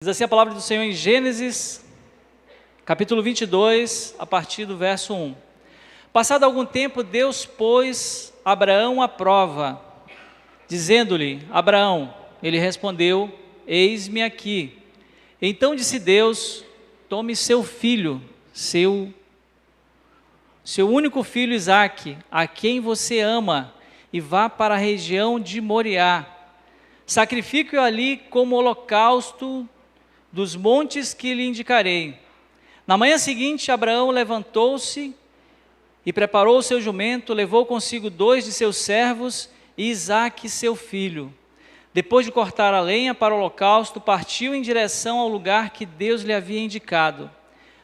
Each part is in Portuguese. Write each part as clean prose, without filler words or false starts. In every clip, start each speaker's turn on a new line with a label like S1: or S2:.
S1: Diz assim a palavra do Senhor em Gênesis, capítulo 22, a partir do verso 1. Passado algum tempo, Deus pôs Abraão à prova, dizendo-lhe: Abraão, ele respondeu: eis-me aqui. Então disse Deus: tome seu filho, seu único filho Isaque, a quem você ama, e vá para a região de Moriá. Sacrifique-o ali como holocausto dos montes que lhe indicarei. Na manhã seguinte, Abraão levantou-se e preparou o seu jumento, levou consigo 2 de seus servos e Isaque, seu filho. Depois de cortar a lenha para o holocausto, partiu em direção ao lugar que Deus lhe havia indicado.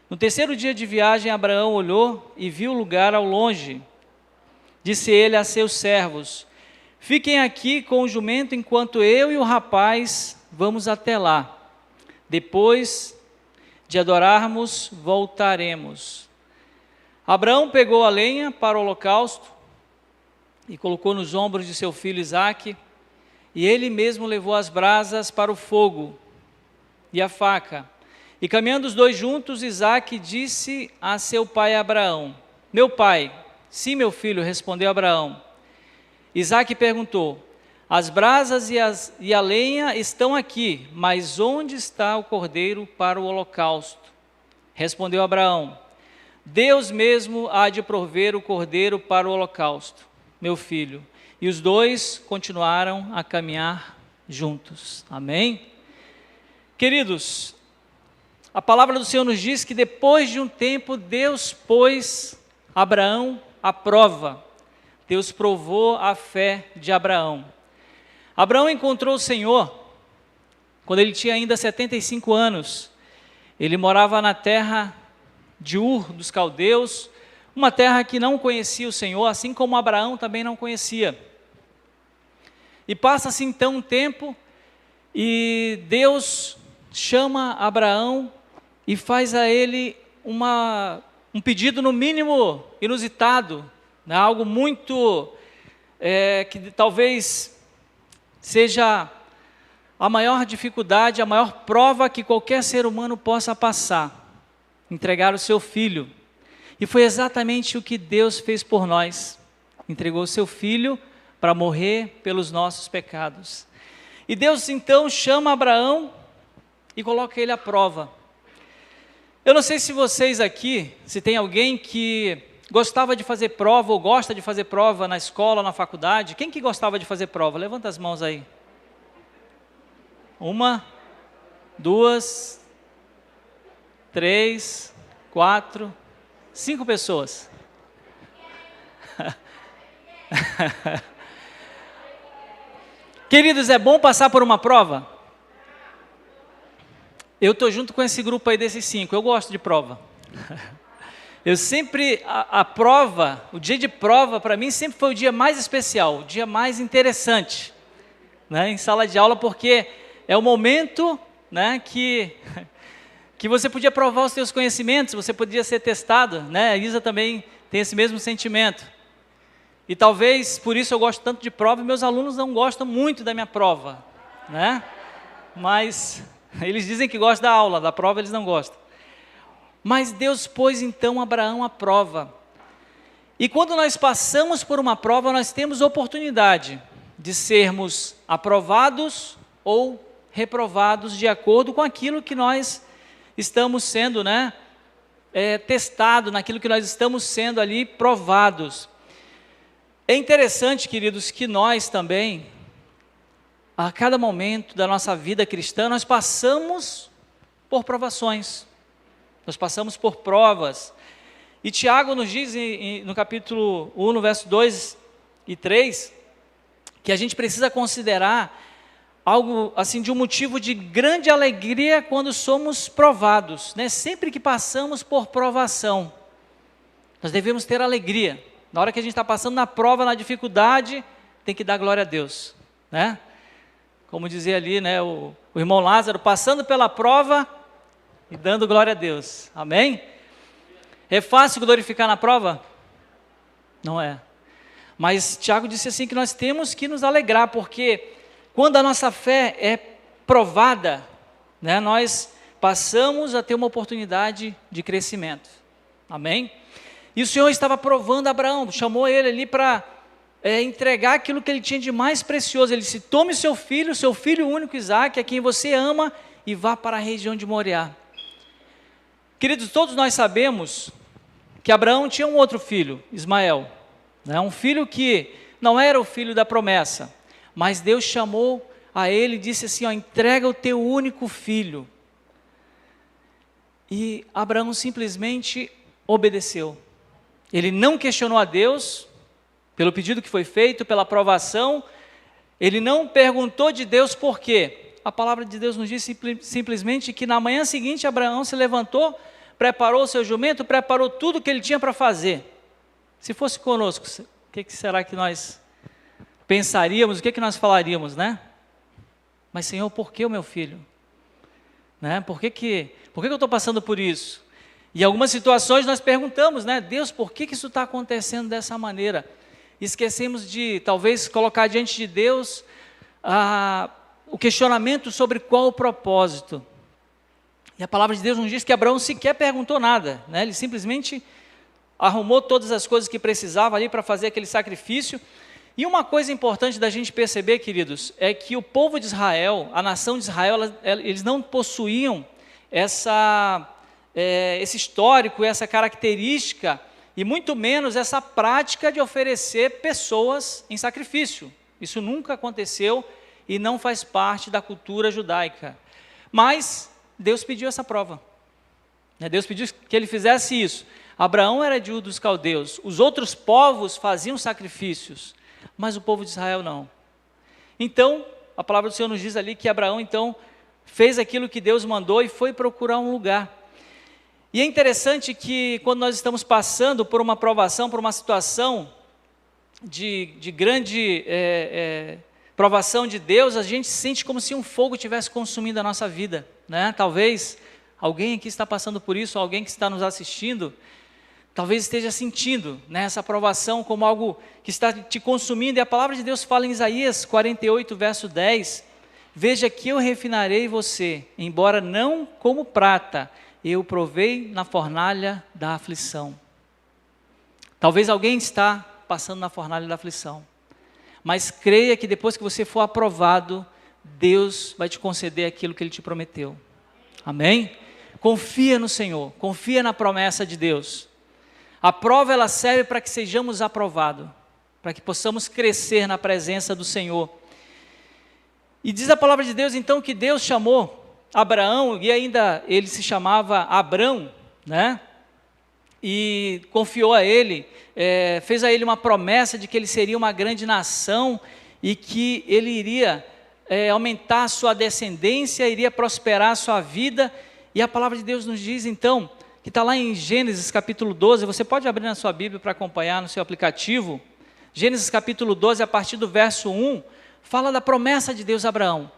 S1: No terceiro dia de viagem, Abraão olhou e viu o lugar ao longe. Disse ele a seus servos: fiquem aqui com o jumento enquanto eu e o rapaz vamos até lá. Depois de adorarmos, voltaremos. Abraão pegou a lenha para o holocausto e colocou nos ombros de seu filho Isaque, e ele mesmo levou as brasas para o fogo e a faca. E caminhando os dois juntos, Isaque disse a seu pai Abraão: meu pai. Sim, meu filho, respondeu Abraão. Isaque perguntou: as brasas e a lenha estão aqui, mas onde está o cordeiro para o holocausto? Respondeu Abraão: Deus mesmo há de prover o cordeiro para o holocausto, meu filho. E os dois continuaram a caminhar juntos. Amém? Queridos, a palavra do Senhor nos diz que depois de um tempo, Deus pôs Abraão à prova. Deus provou a fé de Abraão. Abraão encontrou o Senhor quando ele tinha ainda 75 anos. Ele morava na terra de Ur dos Caldeus, uma terra que não conhecia o Senhor, assim como Abraão também não conhecia. E passa-se então um tempo e Deus chama Abraão e faz a ele um pedido no mínimo inusitado, né? Algo muito que talvez seja a maior dificuldade, a maior prova que qualquer ser humano possa passar: entregar o seu filho. E foi exatamente o que Deus fez por nós: entregou o seu filho para morrer pelos nossos pecados. E Deus então chama Abraão e coloca ele à prova. Eu não sei se vocês aqui, se tem alguém que gostava de fazer prova ou gosta de fazer prova na escola, na faculdade. Quem que gostava de fazer prova? Levanta as mãos aí. 1, 2, 3, 4, 5 pessoas. Queridos, é bom passar por uma prova? Eu estou junto com esse grupo aí desses 5, eu gosto de prova. Eu sempre, a prova, o dia de prova para mim sempre foi o dia mais especial, o dia mais interessante, né, em sala de aula, porque é o momento, né, que você podia provar os seus conhecimentos, você podia ser testado, né? A Isa também tem esse mesmo sentimento. E talvez por isso eu gosto tanto de prova, e meus alunos não gostam muito da minha prova, né? Mas eles dizem que gostam da aula, da prova eles não gostam. Mas Deus pôs então Abraão à prova. E quando nós passamos por uma prova, nós temos oportunidade de sermos aprovados ou reprovados de acordo com aquilo que nós estamos sendo, né, testado, naquilo que nós estamos sendo ali provados. É interessante, queridos, que nós também, a cada momento da nossa vida cristã, nós passamos por provações. Nós passamos por provas. E Tiago nos diz no capítulo 1, no verso 2 e 3, que a gente precisa considerar algo assim de um motivo de grande alegria quando somos provados, né? Sempre que passamos por provação, nós devemos ter alegria. Na hora que a gente está passando na prova, na dificuldade, tem que dar glória a Deus, né? Como dizia ali, né, o irmão Lázaro, passando pela prova e dando glória a Deus. Amém? É fácil glorificar na prova? Não é. Mas Tiago disse assim que nós temos que nos alegrar, porque quando a nossa fé é provada, né, nós passamos a ter uma oportunidade de crescimento. Amém? E o Senhor estava provando Abraão, chamou ele ali para entregar aquilo que ele tinha de mais precioso. Ele disse: tome seu filho único Isaque, a quem você ama, e vá para a região de Moriá. Queridos, todos nós sabemos que Abraão tinha um outro filho, Ismael, né? Um filho que não era o filho da promessa, mas Deus chamou a ele e disse assim: entrega o teu único filho. E Abraão simplesmente obedeceu. Ele não questionou a Deus pelo pedido que foi feito, pela aprovação. Ele não perguntou de Deus por quê. A palavra de Deus nos diz simplesmente que na manhã seguinte Abraão se levantou, preparou o seu jumento, preparou tudo o que ele tinha para fazer. Se fosse conosco, o que será que nós pensaríamos, o que nós falaríamos, né? Mas Senhor, por que o meu filho? Né? Por que eu estou passando por isso? Em algumas situações nós perguntamos, né? Deus, por que isso está acontecendo dessa maneira? Esquecemos de talvez colocar diante de Deus o questionamento sobre qual o propósito. E a palavra de Deus nos diz que Abraão sequer perguntou nada, né? Ele simplesmente arrumou todas as coisas que precisava ali para fazer aquele sacrifício. E uma coisa importante da gente perceber, queridos, é que o povo de Israel, a nação de Israel, eles não possuíam esse histórico, essa característica, e muito menos essa prática de oferecer pessoas em sacrifício. Isso nunca aconteceu e não faz parte da cultura judaica. Mas Deus pediu essa prova. Deus pediu que ele fizesse isso. Abraão era de Ur dos Caldeus. Os outros povos faziam sacrifícios, mas o povo de Israel não. Então, a palavra do Senhor nos diz ali que Abraão, então, fez aquilo que Deus mandou e foi procurar um lugar. E é interessante que quando nós estamos passando por uma provação, por uma situação de grande provação de Deus, a gente sente como se um fogo tivesse consumindo a nossa vida, né? Talvez alguém aqui está passando por isso, alguém que está nos assistindo, talvez esteja sentindo, né, essa provação como algo que está te consumindo. E a palavra de Deus fala em Isaías 48, verso 10, veja que eu refinarei você, embora não como prata, eu provei na fornalha da aflição. Talvez alguém está passando na fornalha da aflição, mas creia que depois que você for aprovado, Deus vai te conceder aquilo que Ele te prometeu. Amém? Confia no Senhor, confia na promessa de Deus. A prova, ela serve para que sejamos aprovados, para que possamos crescer na presença do Senhor. E diz a palavra de Deus então que Deus chamou Abraão, e ainda ele se chamava Abrão, né? E confiou a ele, fez a ele uma promessa de que ele seria uma grande nação e que ele iria aumentar a sua descendência, iria prosperar a sua vida. E a palavra de Deus nos diz então, que está lá em Gênesis capítulo 12, você pode abrir na sua Bíblia para acompanhar no seu aplicativo. Gênesis capítulo 12, a partir do verso 1, fala da promessa de Deus a Abraão.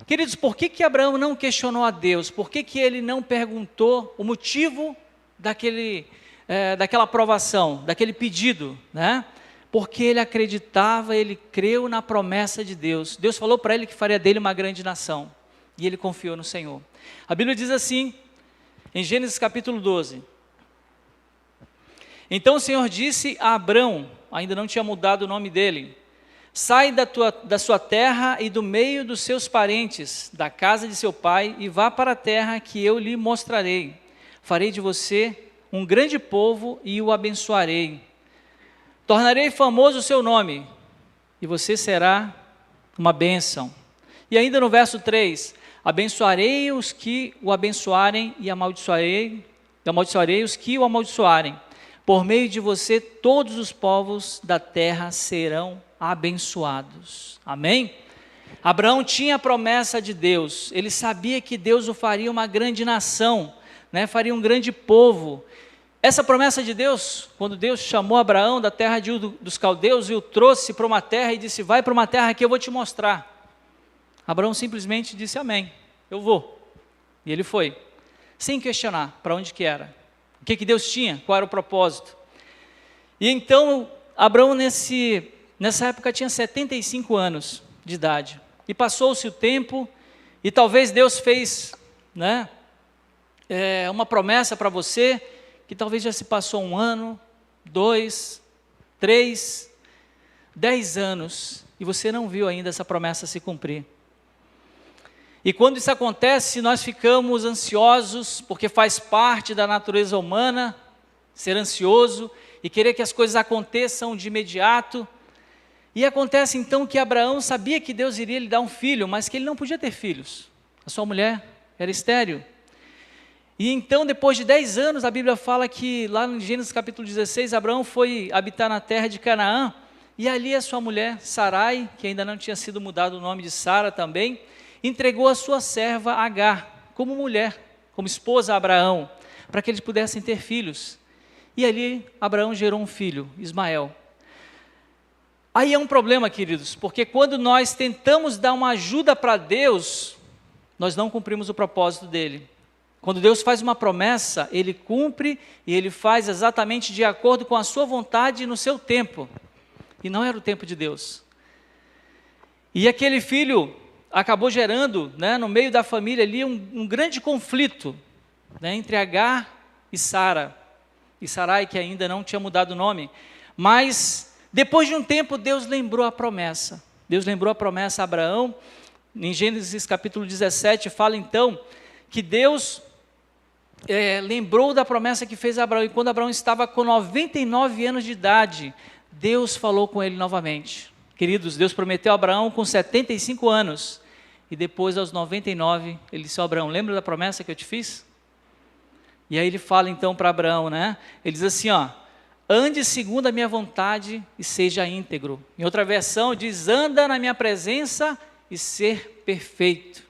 S1: Queridos, por que Abraão não questionou a Deus? Por que ele não perguntou o motivo daquela aprovação, daquele pedido, né? Porque ele acreditava, ele creu na promessa de Deus. Deus falou para ele que faria dele uma grande nação, e ele confiou no Senhor. A Bíblia diz assim, em Gênesis capítulo 12, então o Senhor disse a Abrão, ainda não tinha mudado o nome dele, sai da sua terra e do meio dos seus parentes, da casa de seu pai, e vá para a terra que eu lhe mostrarei. Farei de você um grande povo e o abençoarei. Tornarei famoso o seu nome, e você será uma bênção. E ainda no verso 3, abençoarei os que o abençoarem e amaldiçoarei os que o amaldiçoarem. Por meio de você, todos os povos da terra serão abençoados. Amém? Abraão tinha a promessa de Deus, ele sabia que Deus o faria uma grande nação, né? Faria um grande povo. Essa promessa de Deus, quando Deus chamou Abraão da terra de Ur dos Caldeus e o trouxe para uma terra e disse, vai para uma terra que eu vou te mostrar. Abraão simplesmente disse, amém, eu vou. E ele foi, sem questionar para onde que era, o que Deus tinha, qual era o propósito. E então, Abraão nessa época tinha 75 anos de idade, e passou-se o tempo, e talvez Deus fez né, uma promessa para você, que talvez já se passou 1 ano, 2, 3, 10 anos, e você não viu ainda essa promessa se cumprir. E quando isso acontece, nós ficamos ansiosos, porque faz parte da natureza humana, ser ansioso, e querer que as coisas aconteçam de imediato. E acontece então que Abraão sabia que Deus iria lhe dar um filho, mas que ele não podia ter filhos. A sua mulher era estéril. E então, depois de 10 anos, a Bíblia fala que lá em Gênesis capítulo 16, Abraão foi habitar na terra de Canaã, e ali a sua mulher, Sarai, que ainda não tinha sido mudado o nome de Sara também, entregou a sua serva Agar, como mulher, como esposa a Abraão, para que eles pudessem ter filhos. E ali Abraão gerou um filho, Ismael. Aí é um problema, queridos, porque quando nós tentamos dar uma ajuda para Deus, nós não cumprimos o propósito dele. Quando Deus faz uma promessa, Ele cumpre e Ele faz exatamente de acordo com a sua vontade e no seu tempo. E não era o tempo de Deus. E aquele filho acabou gerando, né, no meio da família ali, um grande conflito, né, entre Agar e Sara. E Sarai, que ainda não tinha mudado o nome. Mas, depois de um tempo, Deus lembrou a promessa. Deus lembrou a promessa a Abraão. Em Gênesis capítulo 17, fala então que Deus lembrou da promessa que fez a Abraão. E quando Abraão estava com 99 anos de idade, Deus falou com ele novamente. Queridos, Deus prometeu a Abraão com 75 anos. E depois, aos 99, ele disse: Abraão, lembra da promessa que eu te fiz? E aí ele fala então para Abraão, né? Ele diz assim, ande segundo a minha vontade e seja íntegro. Em outra versão diz, anda na minha presença e ser perfeito.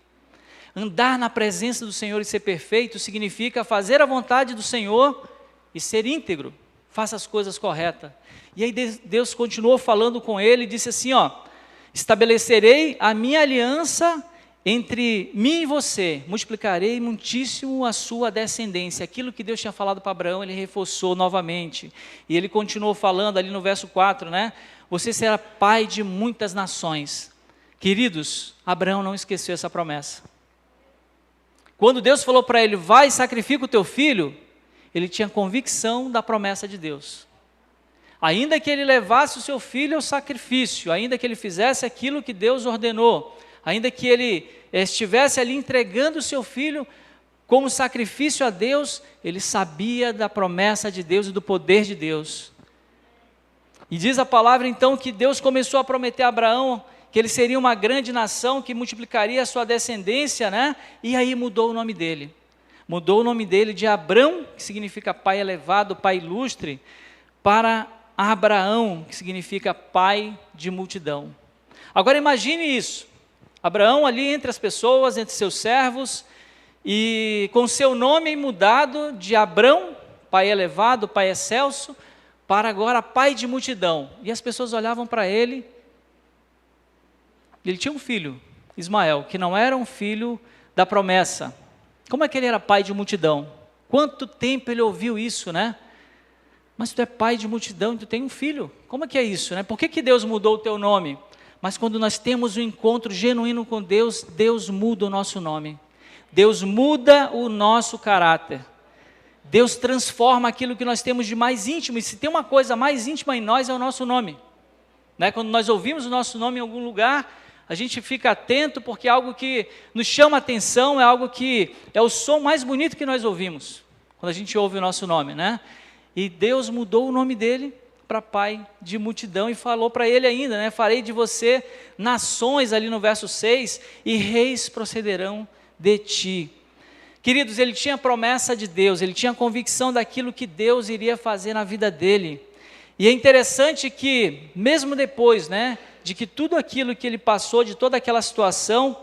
S1: Andar na presença do Senhor e ser perfeito significa fazer a vontade do Senhor e ser íntegro. Faça as coisas corretas. E aí Deus continuou falando com ele e disse assim, estabelecerei a minha aliança entre mim e você, multiplicarei muitíssimo a sua descendência. Aquilo que Deus tinha falado para Abraão, ele reforçou novamente. E ele continuou falando ali no verso 4, né? Você será pai de muitas nações. Queridos, Abraão não esqueceu essa promessa. Quando Deus falou para ele, vai e sacrifica o teu filho, ele tinha convicção da promessa de Deus. Ainda que ele levasse o seu filho ao sacrifício, ainda que ele fizesse aquilo que Deus ordenou, ainda que ele estivesse ali entregando o seu filho como sacrifício a Deus, ele sabia da promessa de Deus e do poder de Deus. E diz a palavra então que Deus começou a prometer a Abraão que ele seria uma grande nação, que multiplicaria a sua descendência, né? E aí mudou o nome dele. Mudou o nome dele de Abrão, que significa pai elevado, pai ilustre, para Abraão, que significa pai de multidão. Agora imagine isso. Abraão ali entre as pessoas, entre seus servos, e com seu nome mudado de Abrão, pai elevado, pai excelso, para agora pai de multidão. E as pessoas olhavam para ele, ele tinha um filho, Ismael, que não era um filho da promessa. Como é que ele era pai de multidão? Quanto tempo ele ouviu isso, né? Mas tu é pai de multidão e tu tem um filho. Como é que é isso, né? Por que Deus mudou o teu nome? Mas quando nós temos um encontro genuíno com Deus, Deus muda o nosso nome. Deus muda o nosso caráter. Deus transforma aquilo que nós temos de mais íntimo. E se tem uma coisa mais íntima em nós, é o nosso nome. Né? Quando nós ouvimos o nosso nome em algum lugar, a gente fica atento porque é algo que nos chama a atenção, é algo que é o som mais bonito que nós ouvimos, quando a gente ouve o nosso nome, né? E Deus mudou o nome dele para pai de multidão e falou para ele ainda, né? Farei de você nações, ali no verso 6, e reis procederão de ti. Queridos, ele tinha promessa de Deus, ele tinha convicção daquilo que Deus iria fazer na vida dele. E é interessante que, mesmo depois, né, de que tudo aquilo que ele passou, de toda aquela situação,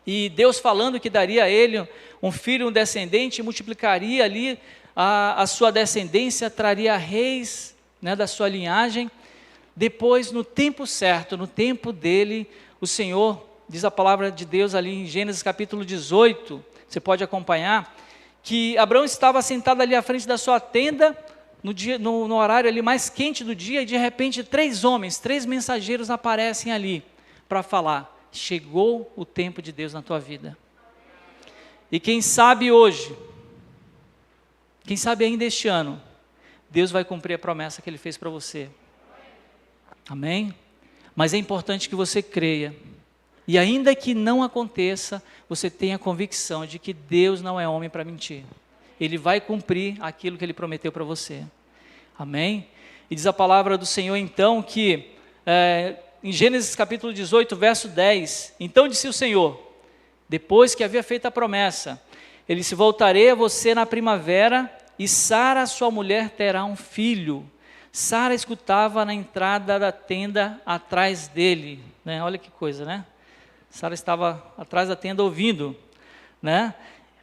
S1: e Deus falando que daria a ele um filho, um descendente, multiplicaria ali a sua descendência, traria reis, né, da sua linhagem, depois, no tempo certo, no tempo dele, o Senhor, diz a palavra de Deus ali em Gênesis capítulo 18, você pode acompanhar, que Abraão estava sentado ali à frente da sua tenda, no horário ali mais quente do dia, e de repente 3 homens, 3 mensageiros aparecem ali, para falar, chegou o tempo de Deus na tua vida. E quem sabe hoje, quem sabe ainda este ano, Deus vai cumprir a promessa que Ele fez para você. Amém? Mas é importante que você creia. E ainda que não aconteça, você tenha a convicção de que Deus não é homem para mentir. Ele vai cumprir aquilo que Ele prometeu para você. Amém? E diz a palavra do Senhor então que, em Gênesis capítulo 18, verso 10, então disse o Senhor, depois que havia feito a promessa, Ele disse, voltarei a você na primavera, e Sara, sua mulher, terá um filho. Sara escutava na entrada da tenda atrás dele, né? Olha que coisa, né? Sara estava atrás da tenda ouvindo, né?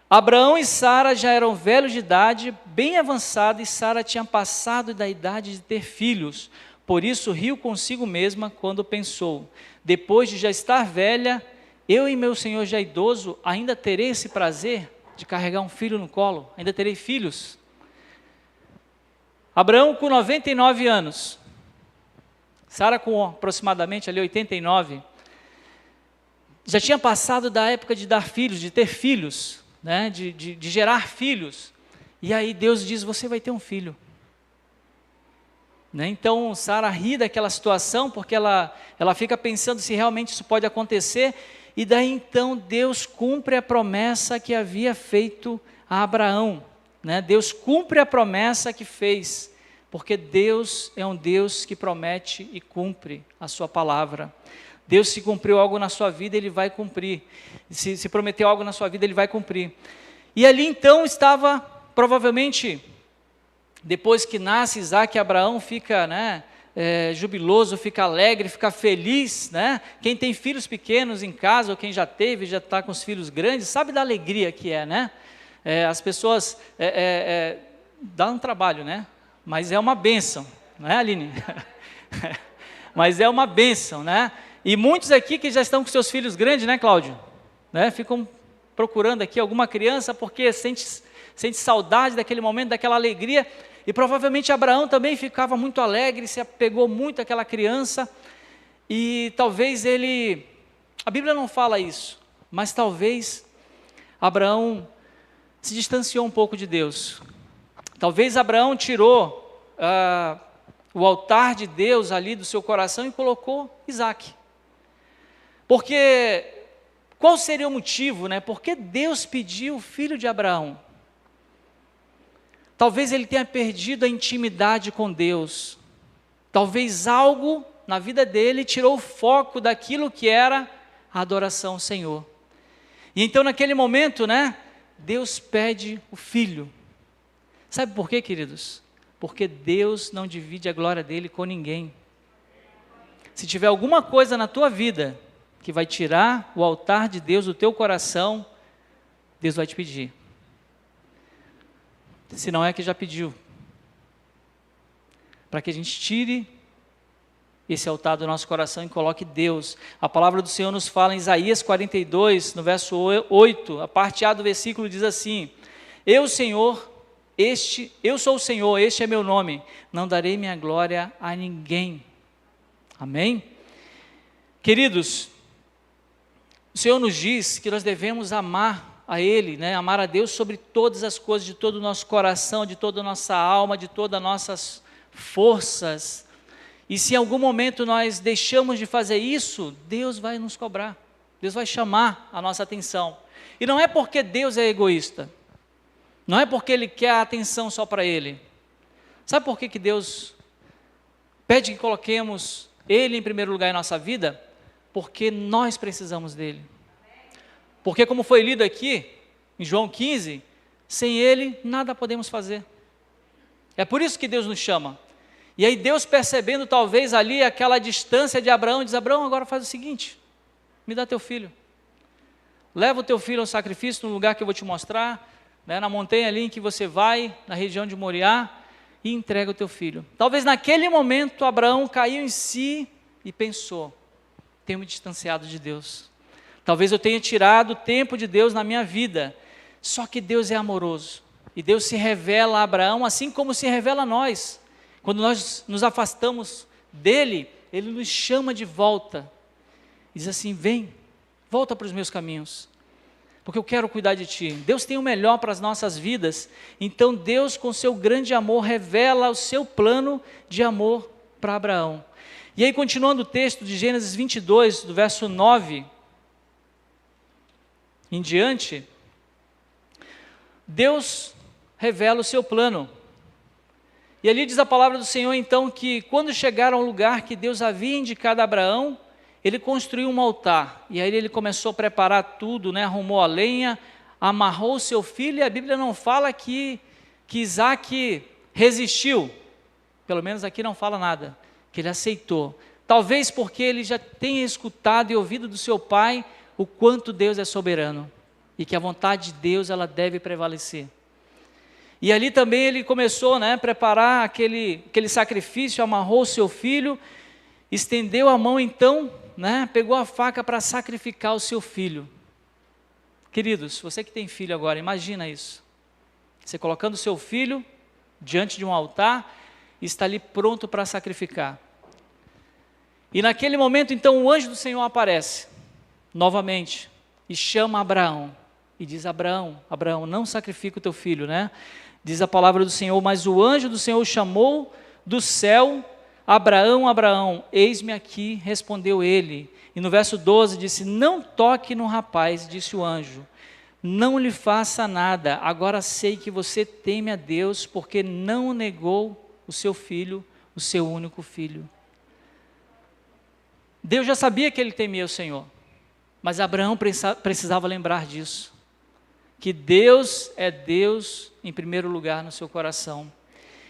S1: Abraão e Sara já eram velhos de idade, bem avançada, e Sara tinha passado da idade de ter filhos. Por isso riu consigo mesma quando pensou, depois de já estar velha, eu e meu senhor já idoso, ainda terei esse prazer de carregar um filho no colo? Ainda terei filhos? Abraão com 99 anos, Sara com aproximadamente ali 89, já tinha passado da época de dar filhos, de ter filhos, né, de gerar filhos. E aí Deus diz, você vai ter um filho. Né? Então Sara ri daquela situação, porque ela fica pensando se realmente isso pode acontecer, e daí então Deus cumpre a promessa que havia feito a Abraão. Né? Deus cumpre a promessa que fez, porque Deus é um Deus que promete e cumpre a sua palavra. Deus, se cumpriu algo na sua vida, Ele vai cumprir. Se prometeu algo na sua vida, Ele vai cumprir. E ali então estava, provavelmente, depois que nasce Isaac, Abraão fica, né, jubiloso, fica alegre, fica feliz, né? Quem tem filhos pequenos em casa, ou quem já teve, já está com os filhos grandes, sabe da alegria que é, né? As pessoas, dá um trabalho, né? Mas é uma bênção, não é, Aline? Mas é uma bênção, né? E muitos aqui que já estão com seus filhos grandes, né, Cláudio? Né? Ficam procurando aqui alguma criança, porque sente saudade daquele momento, daquela alegria. E provavelmente Abraão também ficava muito alegre, se apegou muito àquela criança. E talvez ele, a Bíblia não fala isso, mas talvez Abraão se distanciou um pouco de Deus. Talvez Abraão tirou o altar de Deus ali do seu coração e colocou Isaac. Porque, qual seria o motivo, né? Por que Deus pediu o filho de Abraão? Talvez ele tenha perdido a intimidade com Deus. Talvez algo na vida dele tirou o foco daquilo que era a adoração ao Senhor. E então naquele momento, né? Deus pede o filho. Sabe por quê, queridos? Porque Deus não divide a glória dele com ninguém. Se tiver alguma coisa na tua vida que vai tirar o altar de Deus do teu coração, Deus vai te pedir. Se não é que já pediu. Para que a gente tire esse altar do nosso coração e coloque Deus. A palavra do Senhor nos fala em Isaías 42, no verso 8, a parte A do versículo diz assim, eu sou o Senhor, este é meu nome, não darei minha glória a ninguém. Amém? Queridos, o Senhor nos diz que nós devemos amar a Ele, né? Amar a Deus sobre todas as coisas, de todo o nosso coração, de toda a nossa alma, de todas as nossas forças. E se em algum momento nós deixamos de fazer isso, Deus vai nos cobrar, Deus vai chamar a nossa atenção. E não é porque Deus é egoísta, não é porque Ele quer a atenção só para Ele. Sabe por que Deus pede que coloquemos Ele em primeiro lugar em nossa vida? Porque nós precisamos dEle. Porque como foi lido aqui, em João 15, sem Ele nada podemos fazer. É por isso que Deus nos chama. E aí Deus, percebendo talvez ali aquela distância de Abraão, diz, Abraão, agora faz o seguinte, me dá teu filho. Leva o teu filho ao sacrifício no lugar que eu vou te mostrar, né, na montanha ali em que você vai, na região de Moriá, e entrega o teu filho. Talvez naquele momento Abraão caiu em si e pensou, tenho me distanciado de Deus. Talvez eu tenha tirado o tempo de Deus na minha vida. Só que Deus é amoroso. E Deus se revela a Abraão, assim como se revela a nós. Quando nós nos afastamos dEle, Ele nos chama de volta. Diz assim, vem, volta para os meus caminhos. porque eu quero cuidar de ti. Deus tem o melhor para as nossas vidas, então Deus, com seu grande amor, revela o seu plano de amor para Abraão. E aí, continuando o texto de Gênesis 22, do verso 9 em diante, Deus revela o seu plano. E ali diz a palavra do Senhor, então, que quando chegaram ao lugar que Deus havia indicado a Abraão, ele construiu um altar. E aí ele começou a preparar tudo, né? Arrumou a lenha, amarrou o seu filho, e a Bíblia não fala que Isaac resistiu. Pelo menos aqui não fala nada, que ele aceitou. Talvez porque ele já tenha escutado e ouvido do seu pai o quanto Deus é soberano. E que a vontade de Deus, ela deve prevalecer. E ali também ele começou, né, a preparar aquele sacrifício, amarrou o seu filho, estendeu a mão então, né, pegou a faca para sacrificar o seu filho. Queridos, você que tem filho agora, imagina isso. Você colocando o seu filho diante de um altar, e está ali pronto para sacrificar. E naquele momento então o anjo do Senhor aparece, novamente, e chama Abraão. E diz: Abraão, não sacrifica o teu filho, né? Diz a palavra do Senhor, mas o anjo do Senhor chamou do céu: Abraão, Abraão, eis-me aqui, respondeu ele. E no verso 12 disse: não toque no rapaz, disse o anjo, não lhe faça nada, agora sei que você teme a Deus, porque não negou o seu filho, o seu único filho. Deus já sabia que ele temia o Senhor, mas Abraão precisava lembrar disso, que Deus é Deus em primeiro lugar no seu coração.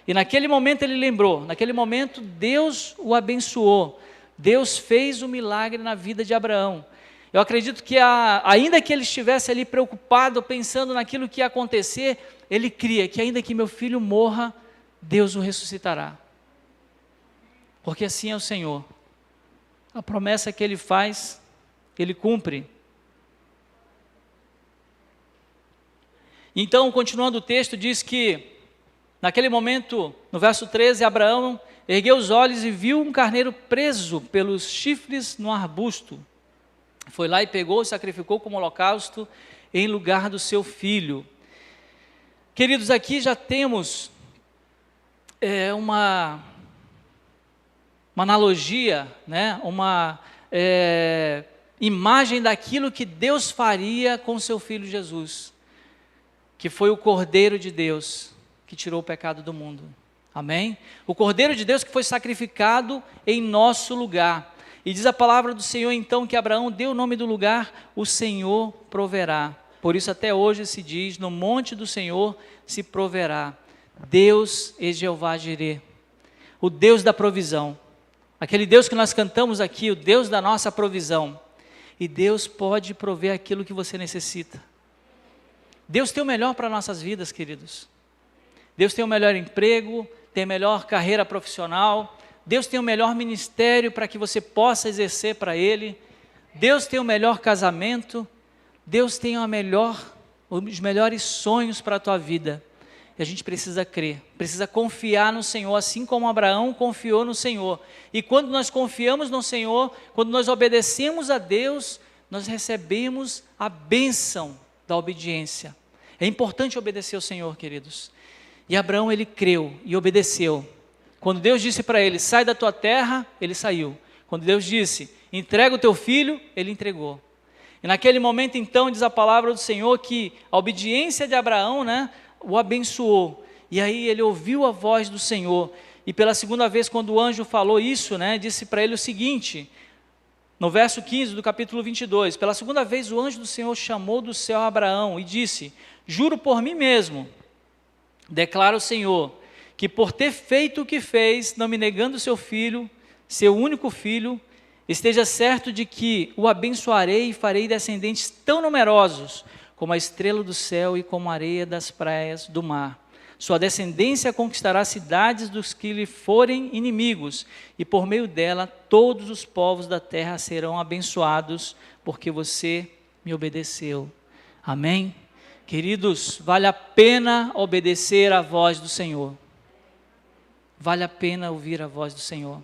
S1: E naquele momento ele lembrou, naquele momento Deus o abençoou, Deus fez o milagre na vida de Abraão. Eu acredito que ainda que ele estivesse ali preocupado, pensando naquilo que ia acontecer, ele cria que ainda que meu filho morra, Deus o ressuscitará. Porque assim é o Senhor. A promessa que ele faz, ele cumpre. Então, continuando o texto, diz que, naquele momento, no verso 13, Abraão ergueu os olhos e viu um carneiro preso pelos chifres no arbusto. Foi lá e pegou e sacrificou como holocausto em lugar do seu filho. Queridos, aqui já temos uma analogia, né? Uma imagem daquilo que Deus faria com seu filho Jesus, que foi o Cordeiro de Deus, que tirou o pecado do mundo. Amém? O Cordeiro de Deus que foi sacrificado em nosso lugar. E diz a palavra do Senhor então que Abraão deu o nome do lugar, o Senhor proverá. Por isso até hoje se diz, no monte do Senhor se proverá. Deus é Jeová Jireh, o Deus da provisão. Aquele Deus que nós cantamos aqui, o Deus da nossa provisão. E Deus pode prover aquilo que você necessita. Deus tem o melhor para nossas vidas, queridos. Deus tem o melhor emprego, tem a melhor carreira profissional. Deus tem o melhor ministério para que você possa exercer para Ele. Deus tem o melhor casamento. Deus tem os melhores sonhos para a tua vida. E a gente precisa crer, precisa confiar no Senhor, assim como Abraão confiou no Senhor. E quando nós confiamos no Senhor, quando nós obedecemos a Deus, nós recebemos a bênção da obediência. É importante obedecer ao Senhor, queridos. E Abraão, ele creu e obedeceu. Quando Deus disse para ele, sai da tua terra, ele saiu. Quando Deus disse, entrega o teu filho, ele entregou. E naquele momento então, diz a palavra do Senhor, que a obediência de Abraão, né, o abençoou. E aí ele ouviu a voz do Senhor. E pela segunda vez, quando o anjo falou isso, né, disse para ele o seguinte, no verso 15 do capítulo 22, pela segunda vez o anjo do Senhor chamou do céu Abraão e disse, juro por mim mesmo, declara o Senhor, que por ter feito o que fez, não me negando seu filho, seu único filho, esteja certo de que o abençoarei e farei descendentes tão numerosos, como a estrela do céu e como a areia das praias do mar. Sua descendência conquistará cidades dos que lhe forem inimigos, e por meio dela todos os povos da terra serão abençoados, porque você me obedeceu. Amém? Queridos, vale a pena obedecer à voz do Senhor. Vale a pena ouvir a voz do Senhor.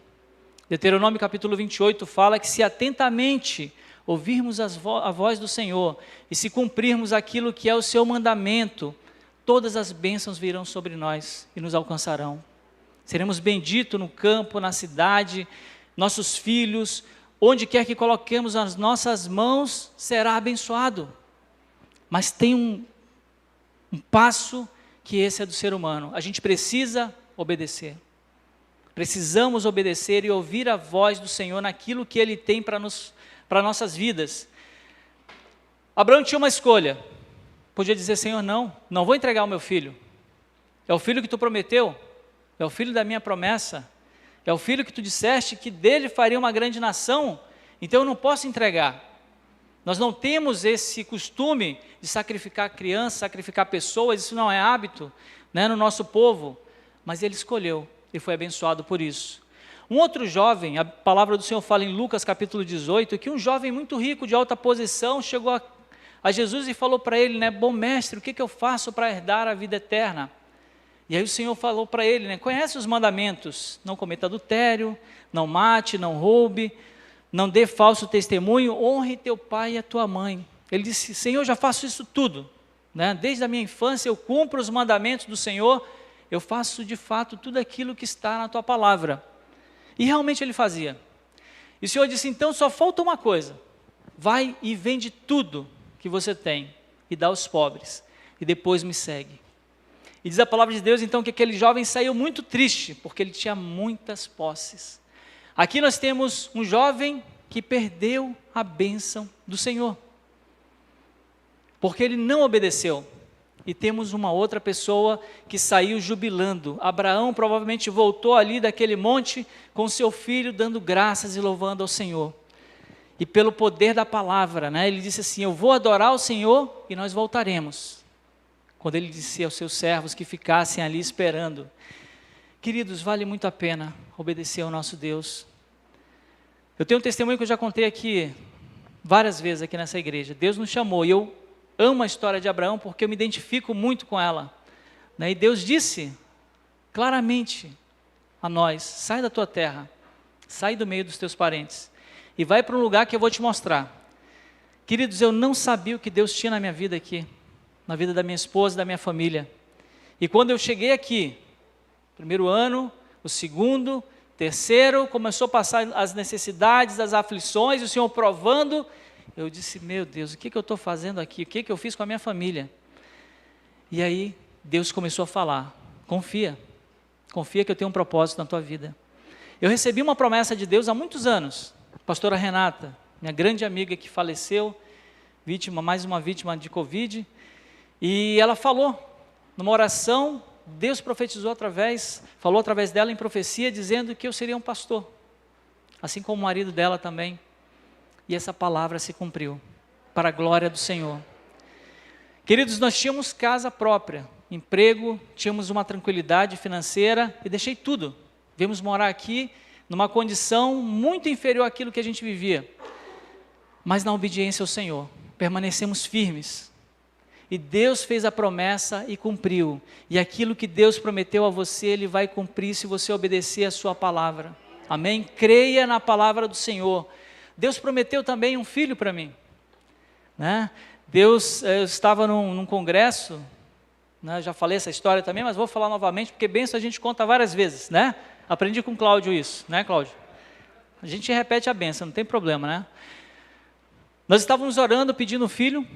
S1: Deuteronômio capítulo 28 fala que se atentamente ouvirmos a voz do Senhor e se cumprirmos aquilo que é o seu mandamento, todas as bênçãos virão sobre nós e nos alcançarão. Seremos benditos no campo, na cidade, nossos filhos, onde quer que coloquemos as nossas mãos, será abençoado. Mas tem um passo que esse é do ser humano. A gente precisa obedecer. Precisamos obedecer e ouvir a voz do Senhor naquilo que Ele tem para nossas vidas. Abraão tinha uma escolha. Podia dizer, Senhor, não vou entregar o meu filho. É o filho que tu prometeu, é o filho da minha promessa, é o filho que tu disseste que dele faria uma grande nação, então eu não posso entregar. Nós não temos esse costume de sacrificar crianças, sacrificar pessoas, isso não é hábito, né, no nosso povo, mas ele escolheu e foi abençoado por isso. Um outro jovem, a palavra do Senhor fala em Lucas capítulo 18, que um jovem muito rico, de alta posição, chegou a Jesus e falou para ele, né, bom mestre, o que eu faço para herdar a vida eterna? E aí o Senhor falou para ele, né, conhece os mandamentos, não cometa adultério, não mate, não roube, não dê falso testemunho, honre teu pai e a tua mãe. Ele disse, Senhor, já faço isso tudo, né? Desde a minha infância eu cumpro os mandamentos do Senhor, eu faço de fato tudo aquilo que está na tua palavra. E realmente ele fazia. E o Senhor disse, então só falta uma coisa, vai e vende tudo que você tem e dá aos pobres, e depois me segue. E diz a palavra de Deus então que aquele jovem saiu muito triste, porque ele tinha muitas posses. Aqui nós temos um jovem que perdeu a bênção do Senhor, porque ele não obedeceu. E temos uma outra pessoa que saiu jubilando. Abraão provavelmente voltou ali daquele monte com seu filho, dando graças e louvando ao Senhor. E pelo poder da palavra, né, ele disse assim, eu vou adorar o Senhor e nós voltaremos. Quando ele disse aos seus servos que ficassem ali esperando. Queridos, vale muito a pena obedecer ao nosso Deus. Eu tenho um testemunho que eu já contei aqui várias vezes aqui nessa igreja. Deus nos chamou e eu amo a história de Abraão porque eu me identifico muito com ela, né? E Deus disse claramente a nós, sai da tua terra, sai do meio dos teus parentes e vai para um lugar que eu vou te mostrar. Queridos, eu não sabia o que Deus tinha na minha vida aqui, na vida da minha esposa e da minha família. E quando eu cheguei aqui, primeiro ano, o segundo, terceiro, começou a passar as necessidades, as aflições, o Senhor provando, eu disse, meu Deus, o que eu estou fazendo aqui? O que eu fiz com a minha família? E aí, Deus começou a falar, confia que eu tenho um propósito na tua vida. Eu recebi uma promessa de Deus há muitos anos, pastora Renata, minha grande amiga que faleceu, mais uma vítima de Covid, e ela falou, numa oração, Deus falou através dela em profecia, dizendo que eu seria um pastor, assim como o marido dela também, e essa palavra se cumpriu, para a glória do Senhor. Queridos, nós tínhamos casa própria, emprego, tínhamos uma tranquilidade financeira, e deixei tudo, viemos morar aqui, numa condição muito inferior àquilo que a gente vivia, mas na obediência ao Senhor, permanecemos firmes, e Deus fez a promessa e cumpriu, e aquilo que Deus prometeu a você, Ele vai cumprir se você obedecer a sua palavra, amém? Creia na palavra do Senhor. Deus prometeu também um filho para mim, né? Eu estava num congresso, né? Já falei essa história também, mas vou falar novamente, porque bênção a gente conta várias vezes, né? Aprendi com o Cláudio isso, né, Cláudio? A gente repete a bênção, não tem problema, né? Nós estávamos orando, pedindo um filho,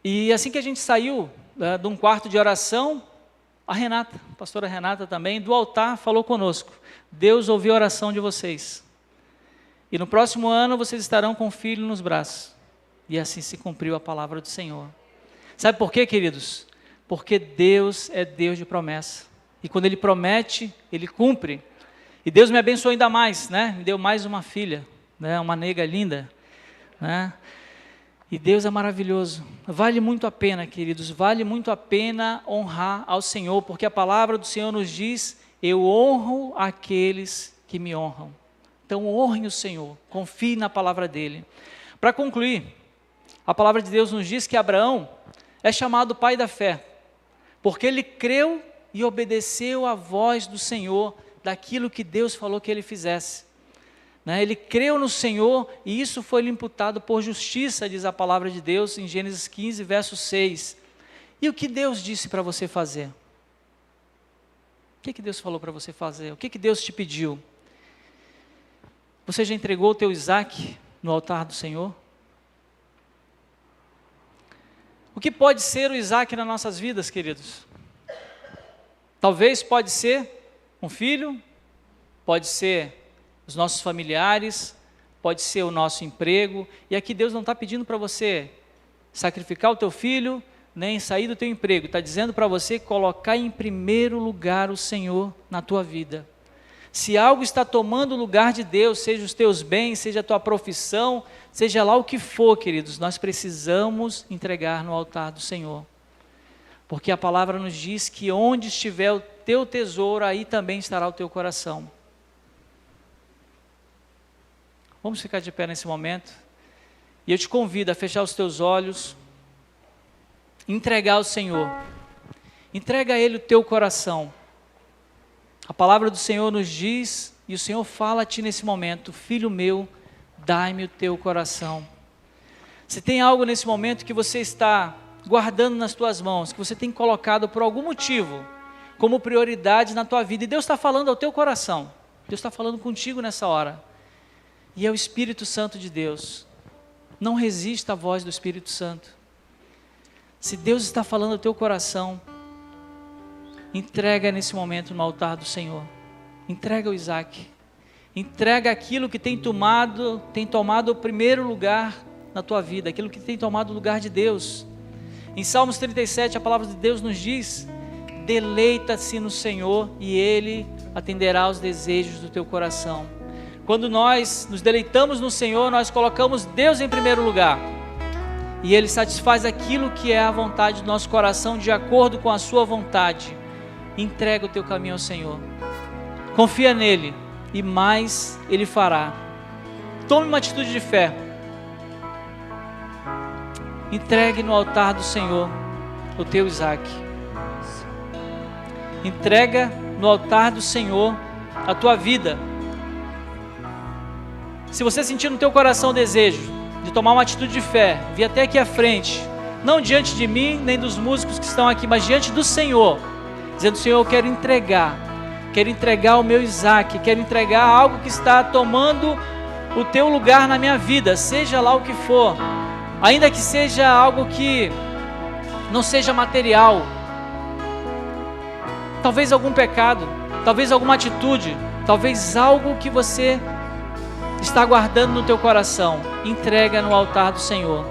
S1: e assim que a gente saiu de um quarto de oração, a Renata, a pastora Renata também, do altar falou conosco, Deus ouviu a oração de vocês, e no próximo ano vocês estarão com o filho nos braços, e assim se cumpriu a palavra do Senhor. Sabe por quê, queridos? Porque Deus é Deus de promessa, e quando Ele promete, Ele cumpre, e Deus me abençoou ainda mais, né? Me deu mais uma filha, né? Uma nega linda, né? E Deus é maravilhoso, vale muito a pena, queridos, vale muito a pena honrar ao Senhor, porque a palavra do Senhor nos diz, eu honro aqueles que me honram. Então honre o Senhor, confie na palavra dEle. Para concluir, a palavra de Deus nos diz que Abraão é chamado pai da fé, porque ele creu e obedeceu à voz do Senhor, daquilo que Deus falou que ele fizesse. né? Ele creu no Senhor e isso foi lhe imputado por justiça, diz a palavra de Deus em Gênesis 15, verso 6. E o que Deus disse para você fazer? O que Deus falou para você fazer? O que Deus te pediu? Você já entregou o teu Isaac no altar do Senhor? O que pode ser o Isaac nas nossas vidas, queridos? Talvez pode ser um filho, pode ser os nossos familiares, pode ser o nosso emprego, e aqui Deus não está pedindo para você sacrificar o teu filho, nem sair do teu emprego, está dizendo para você colocar em primeiro lugar o Senhor na tua vida. Se algo está tomando o lugar de Deus, seja os teus bens, seja a tua profissão, seja lá o que for, queridos, nós precisamos entregar no altar do Senhor. Porque a palavra nos diz que onde estiver o teu tesouro, aí também estará o teu coração. Vamos ficar de pé nesse momento. E eu te convido a fechar os teus olhos, entregar ao Senhor. Entrega a Ele o teu coração. A palavra do Senhor nos diz, e o Senhor fala a ti nesse momento: filho meu, dai-me o teu coração. Se tem algo nesse momento que você está guardando nas tuas mãos, que você tem colocado por algum motivo como prioridade na tua vida, e Deus está falando ao teu coração, Deus está falando contigo nessa hora, e é o Espírito Santo de Deus. Não resista à voz do Espírito Santo. Se Deus está falando ao teu coração, entrega nesse momento no altar do Senhor. Entrega o Isaac. Entrega aquilo que tem tomado o primeiro lugar na tua vida, aquilo que tem tomado o lugar de Deus. Em Salmos 37, a palavra de Deus nos diz: deleita-se no Senhor e Ele atenderá aos desejos do teu coração. Quando nós nos deleitamos no Senhor, nós colocamos Deus em primeiro lugar. E Ele satisfaz aquilo que é a vontade do nosso coração, de acordo com a sua vontade. Entrega o teu caminho ao Senhor. Confia nele e mais Ele fará. Tome uma atitude de fé. Entregue no altar do Senhor o teu Isaac. Entrega no altar do Senhor a tua vida. Se você sentir no teu coração o desejo de tomar uma atitude de fé, vir até aqui à frente, não diante de mim, nem dos músicos que estão aqui, mas diante do Senhor, dizendo: Senhor, eu quero entregar o meu Isaac, quero entregar algo que está tomando o teu lugar na minha vida, seja lá o que for, ainda que seja algo que não seja material, talvez algum pecado, talvez alguma atitude, talvez algo que você está guardando no teu coração, entrega no altar do Senhor.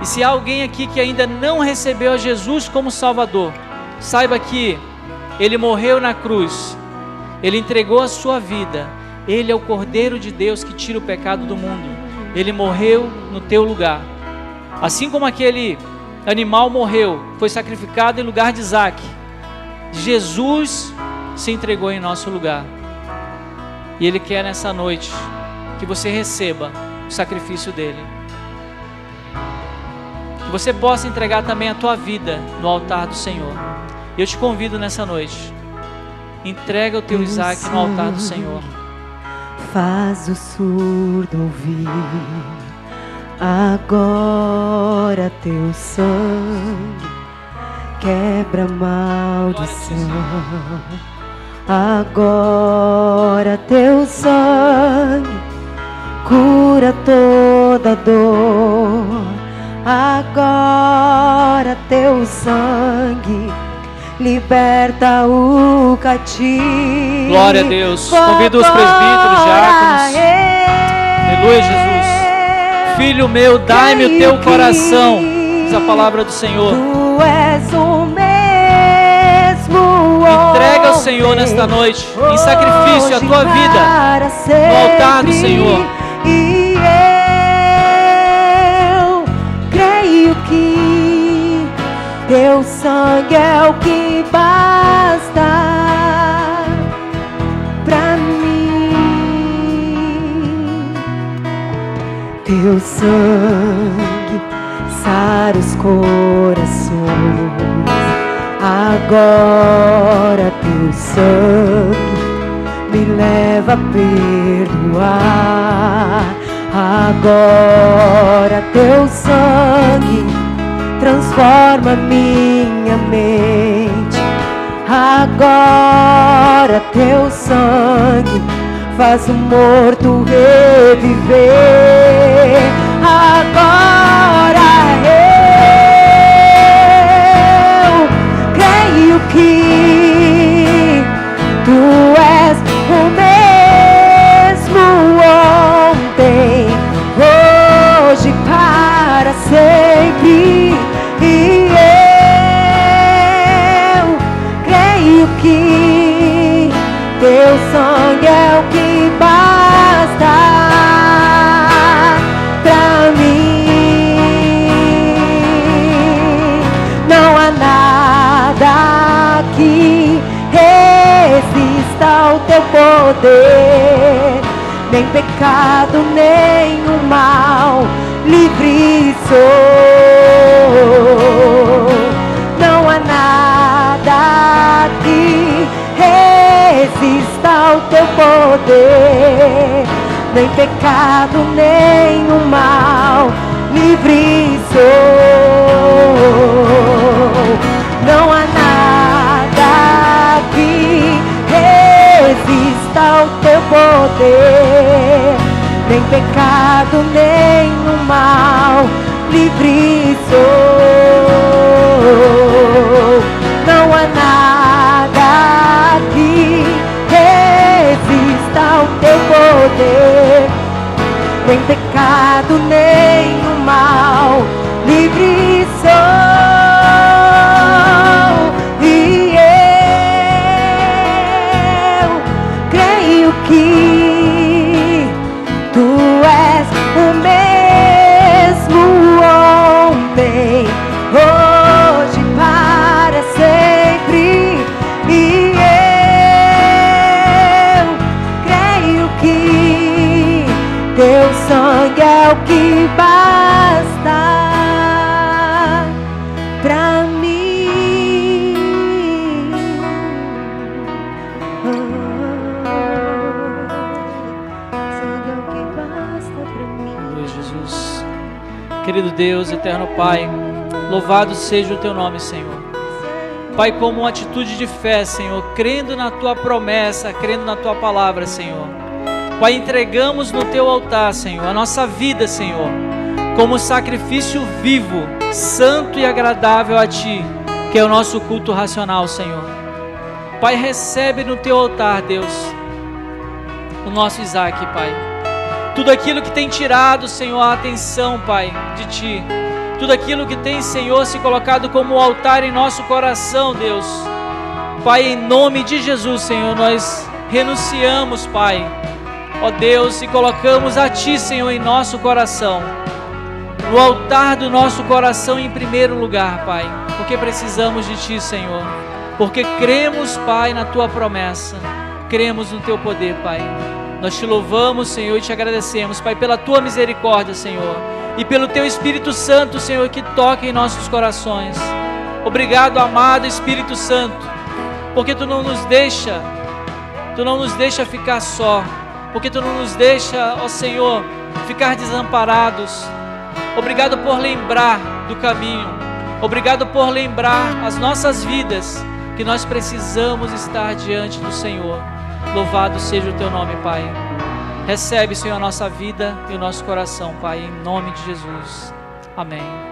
S1: E se há alguém aqui que ainda não recebeu a Jesus como Salvador, saiba que Ele morreu na cruz, Ele entregou a sua vida, Ele é o Cordeiro de Deus que tira o pecado do mundo, Ele morreu no teu lugar. Assim como aquele animal morreu, foi sacrificado em lugar de Isaac, Jesus se entregou em nosso lugar. E Ele quer nessa noite que você receba o sacrifício dEle. Que você possa entregar também a tua vida no altar do Senhor. Eu te convido nessa noite, entrega o teu Isaac no altar do Senhor.
S2: Faz o surdo ouvir, agora teu sangue quebra a maldição. Agora teu sangue cura toda dor. Agora teu sangue liberta o cativo.
S1: Glória a Deus. Convido os presbíteros, diáconos. Aleluia, Jesus. Filho meu, dai-me o teu coração, diz a palavra do Senhor.
S2: Tu és o mesmo.
S1: Entrega ao Senhor nesta noite, em sacrifício, a tua vida no altar do Senhor.
S2: E eu creio que teu sangue é o que basta pra mim. Teu sangue sara os corações. Agora teu sangue me leva a perdoar. ar. Agora teu sangue transforma minha mente. Agora teu sangue faz o morto reviver. Agora eu creio que tu és o mesmo ontem, hoje, para sempre. E eu creio que teu sangue é o que basta pra mim. Não há nada que resista ao teu poder, nem pecado, nem o mal, livre sou. Não há nada que resista ao teu poder, nem pecado, nem o mal, livre sou. Não há nada que resista ao teu poder, nem pecado, nem o mal, livre sou. Não há nada que resista ao teu poder, nem pecado, nem o mal, livre sou. E eu creio que tu és o mesmo ontem, hoje, para sempre. E eu creio que teu sangue é o que basta pra mim. Sangue é o que basta pra mim.
S1: Aleluia, Jesus. Querido Deus, eterno Pai, louvado seja o teu nome, Senhor. Pai, como uma atitude de fé, Senhor, crendo na tua promessa, crendo na tua palavra, Senhor. Pai, entregamos no teu altar, Senhor, a nossa vida, Senhor, como sacrifício vivo, santo e agradável a ti, que é o nosso culto racional, Senhor. Pai, recebe no teu altar, Deus, o nosso Isaac, Pai. Tudo aquilo que tem tirado, Senhor, a atenção, Pai, de ti. Tudo aquilo que tem, Senhor, se colocado como altar em nosso coração, Deus. Pai, em nome de Jesus, Senhor, nós renunciamos, Pai, ó Deus, e colocamos a ti, Senhor, em nosso coração. No altar do nosso coração em primeiro lugar, Pai. Porque precisamos de ti, Senhor. Porque cremos, Pai, na tua promessa. Cremos no teu poder, Pai. Nós te louvamos, Senhor, e te agradecemos, Pai, pela tua misericórdia, Senhor, e pelo teu Espírito Santo, Senhor, que toca em nossos corações. Obrigado, amado Espírito Santo, porque tu não nos deixa ficar só, porque tu não nos deixa, ó Senhor, ficar desamparados. Obrigado por lembrar do caminho. Obrigado por lembrar as nossas vidas que nós precisamos estar diante do Senhor. Louvado seja o teu nome, Pai. Recebe, Senhor, a nossa vida e o nosso coração, Pai, em nome de Jesus. Amém.